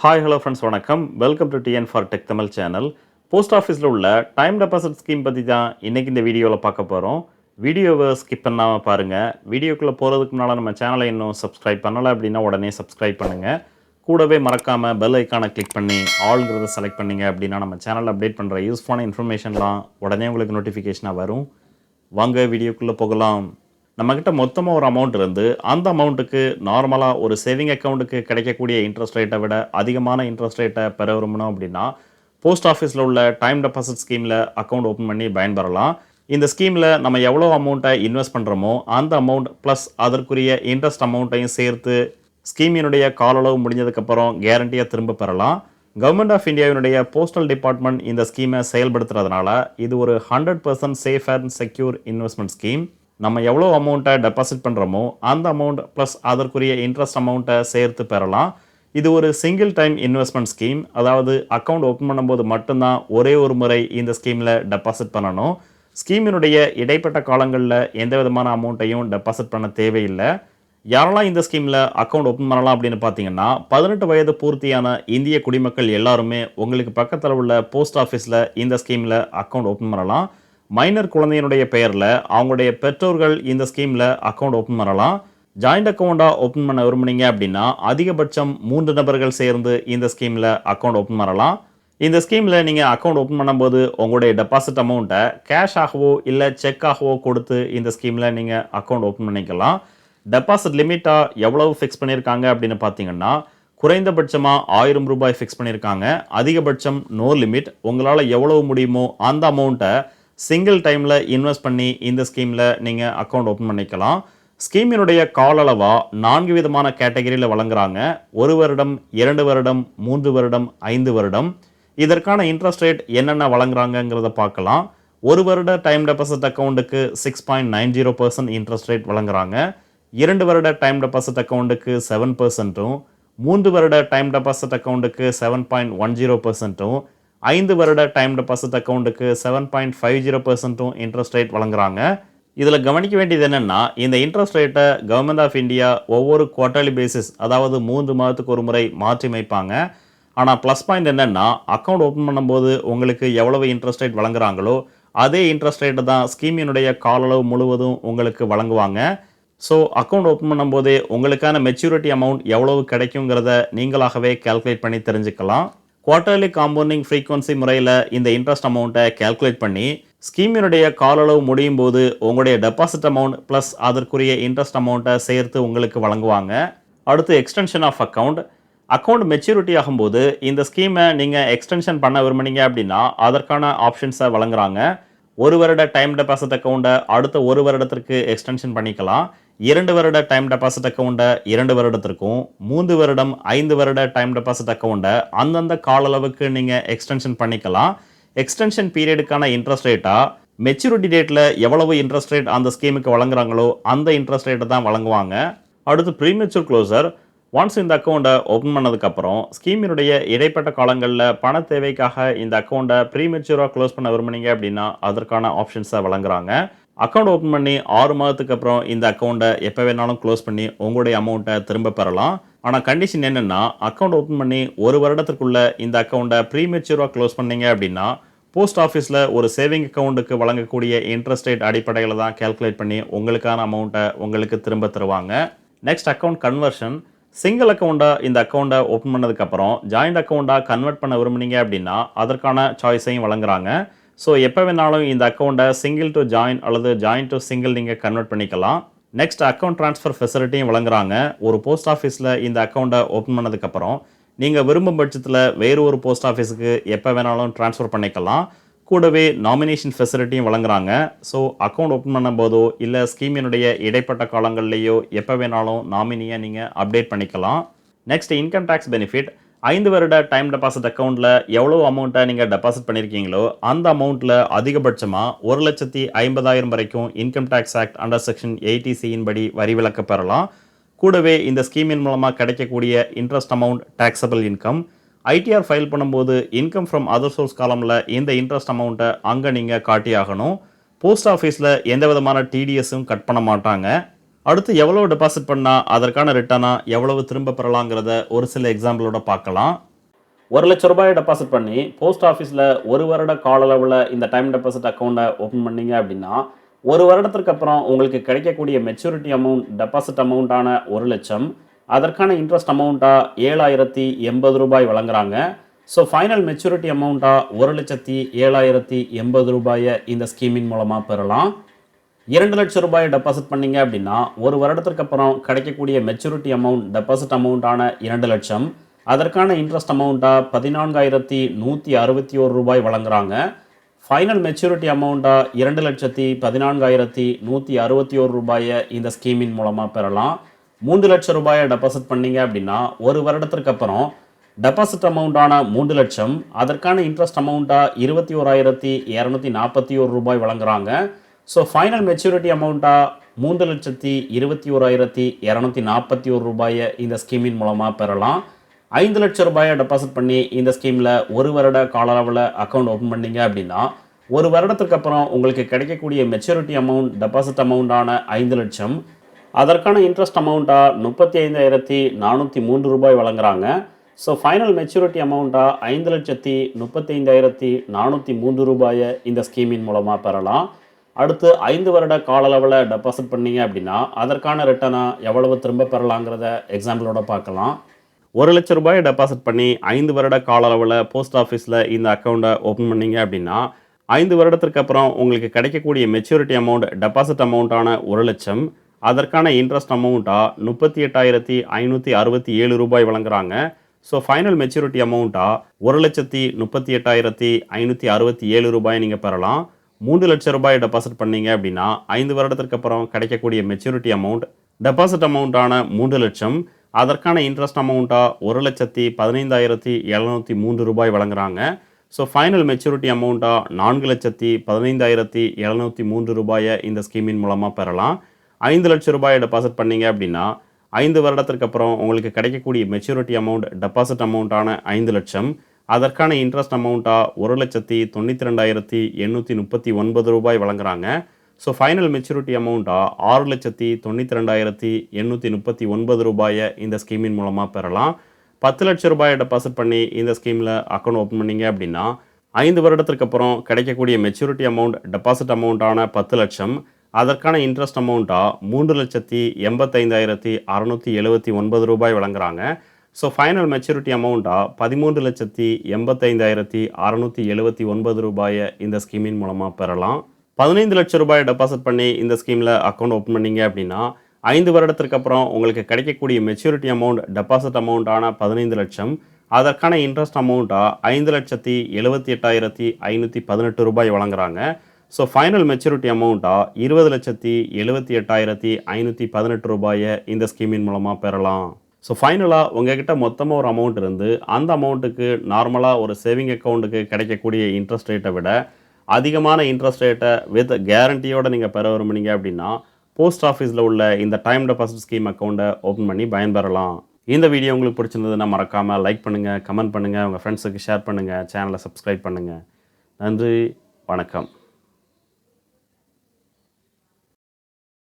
Hi hello friends வணக்கம். Welcome to TN for tech Tamil channel. Post ஆஃபீஸில் உள்ள time deposit scheme பற்றி தான் இன்றைக்கி இந்த வீடியோவில் பார்க்க போகிறோம். வீடியோவை ஸ்கிப் பண்ணாமல் பாருங்கள். வீடியோக்குள்ளே போகிறதுக்கு முன்னால் நம்ம சேனலை இன்னும் சப்ஸ்கிரைப் பண்ணலை அப்படின்னா உடனே சப்ஸ்கிரைப் பண்ணுங்கள். கூடவே மறக்காமல் பெல் ஐக்கானை கிளிக் பண்ணி ஆல்ங்கிறத செலக்ட் பண்ணிங்க அப்படின்னா நம்ம சேனலில் அப்டேட் பண்ணுற யூஸ்ஃபுல்லான இன்ஃபர்மேஷன்லாம் உடனே உங்களுக்கு நோட்டிஃபிகேஷனாக வரும். வாங்க வீடியோக்குள்ளே போகலாம். நம்மக்கிட்ட மொத்தமாக ஒரு அமௌண்ட் இருந்து அந்த அமௌண்ட்டுக்கு நார்மலாக ஒரு சேவிங் அக்கௌண்ட்டுக்கு கிடைக்கக்கூடிய இன்ட்ரெஸ்ட் ரேட்டை விட அதிகமான இன்ட்ரெஸ்ட் ரேட்டை பெற விரும்பணும் அப்படின்னா போஸ்ட் ஆஃபீஸில் உள்ள டைம் டெபாசிட் ஸ்கீமில் அக்கௌண்ட் ஓப்பன் பண்ணி பயன்பெறலாம். இந்த ஸ்கீமில் நம்ம எவ்வளோ அமௌண்ட்டை இன்வெஸ்ட் பண்ணுறோமோ அந்த அமௌண்ட் ப்ளஸ் அதற்குரிய இன்ட்ரெஸ்ட் அமௌண்ட்டையும் சேர்த்து ஸ்கீமினுடைய கால அளவு முடிஞ்சதுக்கப்புறம் கேரண்டியாக திரும்ப பெறலாம். கவர்மெண்ட் ஆஃப் இந்தியாவினுடைய போஸ்டல் டிபார்ட்மெண்ட் இந்த ஸ்கீமை செயல்படுத்துறதுனால இது ஒரு 100% safe and secure investment scheme. நம்ம எவ்வளோ அமௌண்ட்டை டெபாசிட் பண்ணுறோமோ அந்த அமௌண்ட் ப்ளஸ் அதற்குரிய இன்ட்ரெஸ்ட் அமௌண்ட்டை சேர்த்து பெறலாம். இது ஒரு சிங்கிள் டைம் இன்வெஸ்ட்மெண்ட் ஸ்கீம். அதாவது அக்கௌண்ட் ஓப்பன் பண்ணும்போது மட்டும்தான் ஒரே ஒரு முறை இந்த ஸ்கீமில் டெபாசிட் பண்ணணும். ஸ்கீமினுடைய இடைப்பட்ட காலங்களில் எந்த விதமான அமௌண்ட்டையும் டெபாசிட் பண்ண தேவையில்லை. யாரெல்லாம் இந்த ஸ்கீமில் அக்கௌண்ட் ஓப்பன் பண்ணலாம் அப்படின்னு பார்த்தீங்கன்னா 18 வயது பூர்த்தியான இந்திய குடிமக்கள் எல்லாருமே உங்களுக்கு பக்கத்தில் உள்ள போஸ்ட் ஆஃபீஸில் இந்த ஸ்கீமில் அக்கௌண்ட் ஓப்பன் பண்ணலாம். மைனர் குழந்தையினுடைய பெயரில் அவங்களுடைய பெற்றோர்கள் இந்த ஸ்கீமில் அக்கௌண்ட் ஓப்பன் பண்ணலாம். ஜாயிண்ட் அக்கௌண்ட்டாக ஓப்பன் பண்ண விரும்புனீங்க அப்படின்னா அதிகபட்சம் 3 நபர்கள் சேர்ந்து இந்த ஸ்கீமில் அக்கௌண்ட் ஓப்பன் பண்ணலாம். இந்த ஸ்கீமில் நீங்கள் அக்கௌண்ட் ஓப்பன் பண்ணும்போது உங்களுடைய டெபாசிட் அமௌண்ட்டை கேஷாகவோ இல்லை செக்காகவோ கொடுத்து இந்த ஸ்கீமில் நீங்கள் அக்கௌண்ட் ஓப்பன் பண்ணிக்கலாம். டெபாசிட் லிமிட்டாக எவ்வளவு ஃபிக்ஸ் பண்ணியிருக்காங்க அப்படின்னு பார்த்தீங்கன்னா குறைந்தபட்சமாக 1000 ரூபாய் ஃபிக்ஸ் பண்ணியிருக்காங்க. அதிகபட்சம் நோ லிமிட். உங்களால் எவ்வளவு முடியுமோ அந்த அமௌண்ட்டை சிங்கிள் டைமில் இன்வெஸ்ட் பண்ணி இந்த ஸ்கீமில் நீங்கள் அக்கௌண்ட் ஓப்பன் பண்ணிக்கலாம். ஸ்கீமினுடைய கால அளவாக 4 விதமான கேட்டகரியில் வழங்குறாங்க. 1 வருடம், 2 வருடம், 3 வருடம், 5 வருடம். இதற்கான இன்ட்ரெஸ்ட் ரேட் என்னென்ன வழங்குறாங்கங்கிறத பார்க்கலாம். 1 வருட டைம் டெபாசிட் அக்கௌண்ட்டுக்கு 6.90% இன்ட்ரெஸ்ட் ரேட் வழங்குறாங்க. 2 வருட டைம் டெபாசிட் அக்கௌண்ட்டுக்கு 7%, 3 வருட டைம் டெபாசிட் அக்கௌண்ட்டுக்கு 7.10%, 5 வருட டைம் டெபாசிட் அக்கௌண்ட்டுக்கு 7.50% இன்ட்ரெஸ்ட் ரேட் வழங்குறாங்க. இதில் கவனிக்க வேண்டியது என்னென்னா இந்த இன்ட்ரெஸ்ட் ரேட்டை கவர்மெண்ட் ஆஃப் இந்தியா ஒவ்வொரு குவார்ட்டர்லி பேசிஸ் அதாவது 3 மாதத்துக்கு ஒரு முறை மாற்றி அமைப்பாங்க. ஆனால் ப்ளஸ் பாயிண்ட் என்னென்னா அக்கௌண்ட் ஓப்பன் பண்ணும்போது உங்களுக்கு எவ்வளவு இன்ட்ரெஸ்ட் ரேட் வழங்குறாங்களோ அதே இன்ட்ரெஸ்ட் ரேட்டு தான் ஸ்கீமினுடைய கால அளவு முழுவதும் உங்களுக்கு வழங்குவாங்க. ஸோ அக்கௌண்ட் ஓப்பன் பண்ணும்போதே உங்களுக்கான மெச்சூரிட்டி அமௌண்ட் எவ்வளவு கிடைக்குங்கிறத நீங்களாகவே கால்குலேட் பண்ணி தெரிஞ்சுக்கலாம். குவார்ட்டர்லி காம்பவுண்டிங் ஃப்ரீக்வன்சி முறையில் இந்த இன்ட்ரெஸ்ட் அமௌண்ட்டை கால்குலேட் பண்ணி ஸ்கீமினுடைய கால அளவு முடியும் போது உங்களுடைய டெபாசிட் அமௌண்ட் ப்ளஸ் அதற்குரிய இன்ட்ரெஸ்ட் அமௌண்ட்டை சேர்த்து உங்களுக்கு வழங்குவாங்க. அடுத்து எக்ஸ்டென்ஷன் ஆஃப் அக்கௌண்ட் மெச்சூரிட்டி ஆகும்போது இந்த ஸ்கீமை நீங்கள் எக்ஸ்டென்ஷன் பண்ண விரும்புனீங்க அப்படின்னா அதற்கான ஆப்ஷன்ஸை வழங்குறாங்க. 1 வருட டைம் டெபாசிட் அக்கௌண்ட்டை அடுத்த 1 வருடத்திற்கு எக்ஸ்டென்ஷன் பண்ணிக்கலாம். 2 வருட டைம் டெபாசிட் அக்கௌண்ட்டை 2 வருடத்திற்கும், 3 வருடம், 5 வருட டைம் டெபாசிட் அக்கௌண்ட்டை அந்தந்த கால அளவுக்கு நீங்கள் எக்ஸ்டென்ஷன் பண்ணிக்கலாம். எக்ஸ்டென்ஷன் பீரியடுக்கான இன்ட்ரெஸ்ட் ரேட்டாக மெச்சூரிட்டி டேட்டில் எவ்வளவு இன்ட்ரெஸ்ட் ரேட் அந்த ஸ்கீமுக்கு வழங்குறாங்களோ அந்த இன்ட்ரெஸ்ட் ரேட்டை தான் வழங்குவாங்க. அடுத்து ப்ரீமெச்சூர் க்ளோசர். ஒன்ஸ் இந்த அக்கௌண்ட்டை ஓப்பன் பண்ணதுக்கப்புறம் ஸ்கீமினுடைய இடைப்பட்ட காலங்களில் பண தேவைக்காக இந்த அக்கௌண்ட்டை ப்ரீமெச்சூராக க்ளோஸ் பண்ண விரும்புனீங்க அப்படின்னா அதற்கான ஆப்ஷன்ஸை வழங்குறாங்க. அக்கௌண்ட் ஓப்பன் பண்ணி 6 மாதத்துக்கு அப்புறம் இந்த அக்கௌண்ட்டை எப்போ வேணாலும் க்ளோஸ் பண்ணி உங்களுடைய அமௌண்ட்டை திரும்ப பெறலாம். ஆனால் கண்டிஷன் என்னென்னா அக்கௌண்ட் ஓப்பன் பண்ணி 1 வருடத்துக்குள்ளே இந்த அக்கௌண்ட்டை ப்ரீமெச்சூராக க்ளோஸ் பண்ணீங்க அப்படின்னா போஸ்ட் ஆஃபீஸில் ஒரு சேவிங் அக்கௌண்ட்டுக்கு வழங்கக்கூடிய இன்ட்ரெஸ்ட் ரேட் அடிப்படையில் தான் கால்குலேட் பண்ணி உங்களுக்கான அமௌண்ட்டை உங்களுக்கு திரும்ப தருவாங்க. Next account conversion. சிங்கிள் அக்கௌண்ட்டாக இந்த அக்கௌண்ட்டை ஓப்பன் பண்ணதுக்கப்புறம் ஜாயிண்ட் அக்கௌண்ட்டாக கன்வெர்ட் பண்ண விரும்புனீங்க அப்படின்னா அதற்கான சாய்ஸையும் வழங்குறாங்க. ஸோ எப்போ வேணாலும் இந்த அக்கௌண்ட்டை சிங்கிள் டு ஜாயின் அல்லது ஜாயின் டு சிங்கிள் நீங்கள் கன்வெர்ட் பண்ணிக்கலாம். நெக்ஸ்ட் அக்கௌண்ட் ட்ரான்ஸ்ஃபர் ஃபெசிலிட்டியும் வழங்குறாங்க. ஒரு போஸ்ட் ஆஃபீஸில் இந்த அக்கௌண்ட்டை ஓப்பன் பண்ணதுக்கப்புறம் நீங்கள் விரும்பும் பட்சத்தில் வேறு ஒரு போஸ்ட் ஆஃபீஸுக்கு எப்போ வேணாலும் ட்ரான்ஸ்ஃபர் பண்ணிக்கலாம். கூடவே நாமினேஷன் ஃபெசிலிட்டியும் வழங்குறாங்க. ஸோ அக்கௌண்ட் ஓப்பன் பண்ணும்போதோ இல்லை ஸ்கீமினுடைய இடைப்பட்ட காலங்கள்லேயோ எப்போ வேணாலும் நாமினியை நீங்கள் அப்டேட் பண்ணிக்கலாம். Next income tax benefit. 5 வருட டைம் டெபாசிட் அக்கௌண்ட்டில் எவ்வளோ அமௌண்ட்டை நீங்கள் டெபாசிட் பண்ணியிருக்கீங்களோ அந்த அமௌண்ட்டில் அதிகபட்சமாக 1,50,000 வரைக்கும் income tax act under section 80C படி வரி விலக்கு பெறலாம். கூடவே இந்த ஸ்கீமின் மூலமாக கிடைக்கக்கூடிய interest amount taxable income. ITR file பண்ணும்போது இன்கம் ஃப்ரம் அதர் சோர்ஸ் காலமில் இந்த இன்ட்ரெஸ்ட் அமௌண்ட்டை அங்கே நீங்கள் காட்டியாகணும். போஸ்ட் ஆஃபீஸில் எந்த விதமான டிடிஎஸும் கட் பண்ண மாட்டாங்க. அடுத்து எவ்வளோ டெபாசிட் பண்ணால் அதற்கான ரிட்டர்னாக எவ்வளவு திரும்ப பெறலாங்கிறத ஒரு சில எக்ஸாம்பிளோட பார்க்கலாம். ரூ. 1,00,000 டெபாசிட் பண்ணி போஸ்ட் ஆஃபீஸில் 1 வருட கால அளவில் இந்த டைம் டெபாசிட் அக்கௌண்ட்டை ஓப்பன் பண்ணீங்க அப்படின்னா 1 வருடத்திற்கு அப்புறம் உங்களுக்கு கிடைக்கக்கூடிய மெச்சூரிட்டி அமௌண்ட் டெபாசிட் அமௌண்ட்டான 1,00,000 அதற்கான இன்ட்ரெஸ்ட் அமௌண்ட்டாக ரூ. 7,080 வழங்குறாங்க. ஸோ ஃபைனல் மெச்சூரிட்டி அமௌண்ட்டாக ரூ. 1,780 இந்த ஸ்கீமின் மூலமாக பெறலாம். ரூ. 2,00,000 டெபாசிட் பண்ணீங்க அப்படின்னா 1 வருடத்திற்கு அப்புறம் கிடைக்கக்கூடிய மெச்சூரிட்டி அமௌண்ட் டெபாசிட் அமௌண்ட்டான 2,00,000 அதற்கான இன்ட்ரெஸ்ட் அமௌண்ட்டாக ரூ. 14,161 வழங்குறாங்க. ஃபைனல் மெச்சூரிட்டி அமௌண்ட்டாக ரூ. 2,14,161 இந்த ஸ்கீமின் மூலமாக பெறலாம். ரூ. 3,00,000 டெபாசிட் பண்ணீங்க அப்படின்னா 1 வருடத்திற்கு அப்புறம் டெபாசிட் அமௌண்ட்டான 3,00,000 அதற்கான இன்ட்ரெஸ்ட் அமௌண்ட்டாக ரூ. 21,241 வழங்குறாங்க. ஸோ ஃபைனல் மெச்சூரிட்டி அமௌண்ட்டாக ரூ. 3,21,241 இந்த ஸ்கீமின் மூலமாக பெறலாம். ரூ. 5,00,000 டெபாசிட் பண்ணி இந்த ஸ்கீமில் 1 வருட கால அளவில் அக்கௌண்ட் ஓப்பன் பண்ணீங்க அப்படின்னா 1 வருடத்துக்கு அப்புறம் உங்களுக்கு கிடைக்கக்கூடிய மெச்சூரிட்டி அமௌண்ட் டெபாசிட் அமௌண்ட்டான 5,00,000 அதற்கான இன்ட்ரெஸ்ட் அமௌண்ட்டாக ரூ. 35,403 வழங்குறாங்க. ஸோ ஃபைனல் மெச்சூரிட்டி அமௌண்ட்டாக ரூ. 5,35,403 இந்த ஸ்கீமின் மூலமாக பெறலாம். அடுத்து 5 வருட கால அளவில் டெபாசிட் பண்ணீங்க அப்படின்னா அதற்கான ரிட்டனாக எவ்வளவு திரும்ப பெறலாங்கிறத எக்ஸாம்பிளோட பார்க்கலாம். ரூ. 1,00,000 டெபாசிட் பண்ணி 5 வருட கால அளவில் போஸ்ட் ஆஃபீஸில் இந்த அக்கௌண்ட்டை ஓப்பன் பண்ணீங்க அப்படின்னா 5 வருடத்திற்கு அப்புறம் உங்களுக்கு கிடைக்கக்கூடிய மெச்சூரிட்டி அமௌண்ட் டெபாசிட் அமௌண்ட்டான 1,00,000 அதற்கான இன்ட்ரெஸ்ட் அமௌண்ட்டாக ரூ. 38,567 வழங்குறாங்க. ஸோ ஃபைனல் மெச்சூரிட்டி அமௌண்ட்டாக ரூ. 1,38,567 நீங்கள் பெறலாம். ரூ. 3,00,000 டெபாசிட் பண்ணீங்க அப்படின்னா 5 வருடத்திற்கு அப்புறம் கிடைக்கக்கூடிய மெச்சூரிட்டி அமௌண்ட் டெபாசிட் அமௌண்ட்டான 3,00,000 அதற்கான இன்ட்ரெஸ்ட் அமௌண்ட்டாக ரூ. 1,15,703 வழங்குறாங்க. ஸோ ஃபைனல் மெச்சூரிட்டி அமௌண்ட்டாக ரூ. 4,15,703 இந்த ஸ்கீமின் மூலமாக பெறலாம். ரூ. 5,00,000 டெபாசிட் பண்ணீங்க அப்படின்னா 5 வருடத்திற்கு அப்புறம் உங்களுக்கு கிடைக்கக்கூடிய மெச்சூரிட்டி அமௌண்ட் டெபாசிட் அமௌண்ட்டான 5,00,000 அதற்கான இன்ட்ரெஸ்ட் அமௌண்ட்டாக ரூ. 1,92,839 வழங்குறாங்க. ஸோ ஃபைனல் மெச்சூரிட்டி அமௌண்ட்டாக ரூ. 6,92,839 இந்த ஸ்கீமின் மூலமாக பெறலாம். ரூ. 10,00,000 டெபாசிட் பண்ணி இந்த ஸ்கீமில் அக்கௌண்ட் ஓப்பன் பண்ணீங்க அப்படின்னா 5 வருடத்திற்கு அப்புறம் கிடைக்கக்கூடிய மெச்சூரிட்டி அமௌண்ட் டெபாசிட் அமௌண்ட்டான 10,00,000 அதற்கான இன்ட்ரெஸ்ட் அமௌண்ட்டாக ரூ. 3,85,679 வழங்குறாங்க. ஸோ ஃபைனல் மெச்சூரிட்டி அமௌண்ட்டாக ரூ. 13,85,679 இந்த ஸ்கீமின் மூலமாக பெறலாம். ரூ. 15,00,000 டெபாசிட் பண்ணி இந்த ஸ்கீமில் அக்கௌண்ட் ஓப்பன் பண்ணீங்க அப்படின்னா 5 வருடத்திற்கு அப்புறம் உங்களுக்கு கிடைக்கக்கூடிய மெச்சூரிட்டி அமௌண்ட் டெபாசிட் அமௌண்ட்டான 15,00,000 அதற்கான இன்ட்ரெஸ்ட் அமௌண்ட்டாக ரூ. 5,78,518 வழங்குறாங்க. ஸோ ஃபைனல் மெச்சூரிட்டி அமௌண்ட்டாக ரூ. 20,78,518 இந்த ஸ்கீமின் மூலமாக பெறலாம். ஸோ ஃபைனலாக உங்ககிட்ட மொத்தமாக ஒரு அமௌண்ட் இருந்து அந்த அமௌண்ட்டுக்கு நார்மலாக ஒரு சேவிங் அக்கௌண்ட்டுக்கு கிடைக்கக்கூடிய இன்ட்ரெஸ்ட் ரேட்டை விட அதிகமான இன்ட்ரெஸ்ட் ரேட்டை வித் கேரண்டியோடு நீங்கள் பெற விரும்புனீங்க அப்படின்னா போஸ்ட் ஆஃபீஸில் உள்ள இந்த டைம் டெபாசிட் ஸ்கீம் அக்கௌண்ட்டை ஓப்பன் பண்ணி பயன்பெறலாம். இந்த வீடியோ உங்களுக்கு பிடிச்சிருந்ததுன்னா மறக்காமல் லைக் பண்ணுங்கள், கமெண்ட் பண்ணுங்கள், உங்கள் ஃப்ரெண்ட்ஸுக்கு ஷேர் பண்ணுங்கள், சேனலை சப்ஸ்கிரைப் பண்ணுங்கள். நன்றி, வணக்கம்.